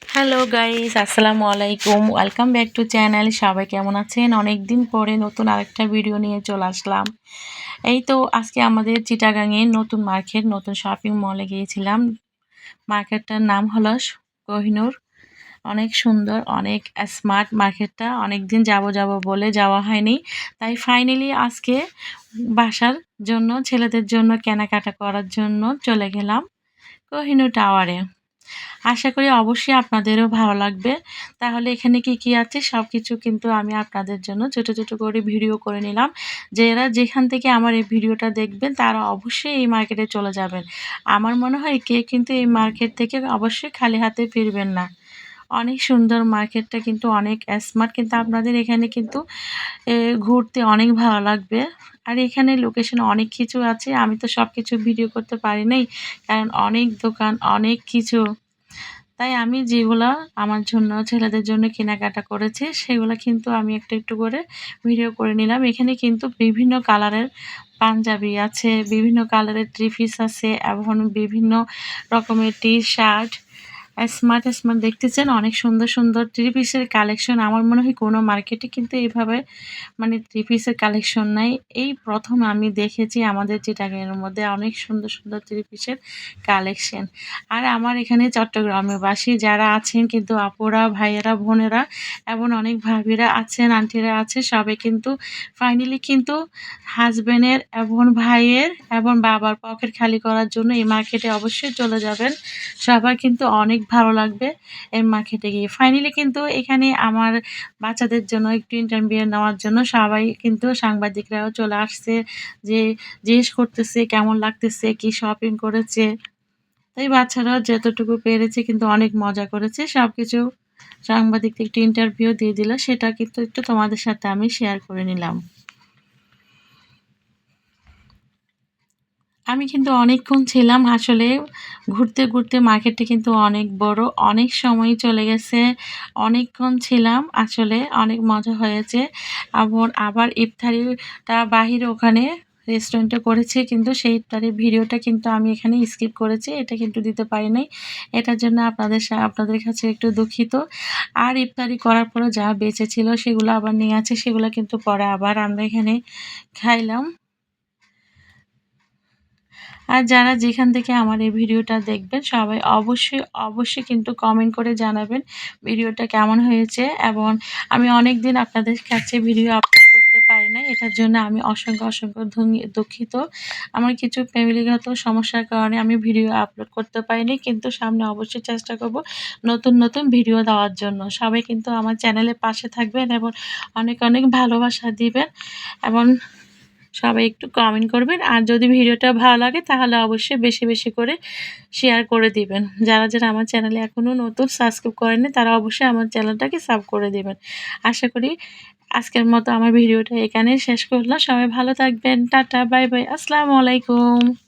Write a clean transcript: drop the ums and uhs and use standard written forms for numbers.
Hello guys, আসসালামু আলাইকুম। Welcome back to channel. সবাই কেমন আছেন? অনেকদিন পরে নতুন আরেকটা ভিডিও নিয়ে চলে আসলাম। এই তো আজকে আমাদের চিটাগাংয়ে নতুন মার্কেট, নতুন শপিং মলে গিয়েছিলাম। মার্কেটটার নাম হলো কোহিনূর। অনেক সুন্দর, অনেক স্মার্ট মার্কেটটা। অনেকদিন যাব বলে যাওয়া হয়নি। তাই ফাইনালি আজকে বাসার জন্য, ছেলেদের জন্য কেনাকাটা করার জন্য চলে গেলাম কোহিনূর টাওয়ারে। আশা করি অবশ্যই আপনাদেরও ভালো লাগবে। তাহলে এখানে কি আছে সবকিছু কিন্তু আমি আপনাদের জন্য ছোট করে ভিডিও করে নিলাম। যারা যেখান থেকে আমার এই ভিডিওটা দেখবেন তারা অবশ্যই এই মার্কেটে চলে যাবেন। আমার মনে হয় কেউ কিন্তু এই মার্কেট থেকে অবশ্যই খালি হাতে ফিরবেন না। অনেক সুন্দর মার্কেটটা, কিন্তু অনেক স্মার্ট, কিন্তু আপনাদের এখানে কিন্তু ঘুরতে অনেক ভালো লাগবে। আর এখানে লোকেশন অনেক কিছু আছে। আমি তো সবকিছু ভিডিও করতে পারি নাই, কারণ অনেক দোকান, অনেক কিছু। তাই আমি যেগুলা আমার জন্য, ছেলেদের জন্য কেনাকাটা করেছি সেগুলা কিন্তু আমি একটু করে ভিডিও করে নিলাম। এখানে কিন্তু বিভিন্ন কালারের পাঞ্জাবি আছে, বিভিন্ন কালারের থ্রি পিস আছে এবং বিভিন্ন রকমের টি-শার্ট। স্মার্ট দেখতেছেন, অনেক সুন্দর থ্রি পিসের কালেকশন। আমার মনে হয় কোনো মার্কেটে কিন্তু এভাবে মানে থ্রি পিসের কালেকশন নাই। এই প্রথম আমি দেখেছি আমাদের চিটাগাংয়ের মধ্যে অনেক সুন্দর থ্রি পিসের কালেকশন। আর আমার এখানে চট্টগ্রামের বাসী যারা আছেন, কিন্তু আপুরা, ভাইয়েরা, বোনেরা এবং অনেক ভাবিরা আছেন, আন্টিরা আছে, সবাই কিন্তু ফাইনালি কিন্তু হাজবেন্ডের এবং ভাইয়ের এবং বাবার পকেট খালি করার জন্য এই মার্কেটে অবশ্যই চলে যাবেন। সবার কিন্তু অনেক ভালো লাগবে এই মার্কেটে গিয়ে। ফাইনালি কিন্তু এখানে আমার বাচ্চাদের জন্য একটু ইন্টারভিউ নেওয়ার জন্য সবাই কিন্তু সাংবাদিকরাও চলে আসছে, যে জিজ্ঞেস করতেছে কেমন লাগতেছে, কি শপিং করেছে। তাই বাচ্চারাও যতটুকু পেরেছে কিন্তু অনেক মজা করেছে। সবকিছু সাংবাদিকদের একটু ইন্টারভিউ দিয়ে দিল, সেটা কিন্তু একটু তোমাদের সাথে আমি শেয়ার করে নিলাম। আমি কিন্তু অনেকক্ষণ ছিলাম আসলে ঘুরতে মার্কেটটা কিন্তু অনেক বড়, অনেক সময় চলে গেছে। অনেকক্ষণ ছিলাম আসলে, অনেক মজা হয়েছে। আবার ইফতারিটা বাহিরে ওখানে রেস্টুরেন্টে করেছি, কিন্তু সেই ইফতারির ভিডিওটা কিন্তু আমি এখানে স্কিপ করেছি। এটা কিন্তু দিতে পারি নাই। এটার জন্য আপনাদের কাছে একটু দুঃখিত। আর ইফতারি করার পরে যা বেঁচে ছিল সেগুলো আবার নিয়ে আছে, সেগুলো কিন্তু পরে আবার আমরা এখানে খাইলাম। আর যারা যেখান থেকে আমার এই ভিডিওটা দেখবেন সবাই অবশ্যই কিন্তু কমেন্ট করে জানাবেন ভিডিওটা কেমন হয়েছে। এবং আমি অনেক দিন আপনাদের কাছে ভিডিও আপলোড করতে পারি না, এটার জন্য আমি অসংখ্য দুঃখিত। আমার কিছু ফ্যামিলিগত সমস্যার কারণে আমি ভিডিও আপলোড করতে পারিনি, কিন্তু সামনে অবশ্যই চেষ্টা করব নতুন ভিডিও দেওয়ার জন্য। সবাই কিন্তু আমার চ্যানেলের পাশে থাকবেন এবং অনেক ভালোবাসা দিবেন এবং সবাই একটু কমেন্ট করবেন। আর যদি ভিডিওটা ভালো লাগে তাহলে অবশ্যই বেশি করে শেয়ার করে দিবেন। যারা আমার চ্যানেলে এখনও নতুন সাবস্ক্রাইব করেননি তারা অবশ্যই আমার চ্যানেলটাকে সাব করে দিবেন। আশা করি আজকের মতো আমার ভিডিওটা এখানেই শেষ করলাম। সবাই ভালো থাকবেন। টাটা, বাই বাই, আসসালামু আলাইকুম।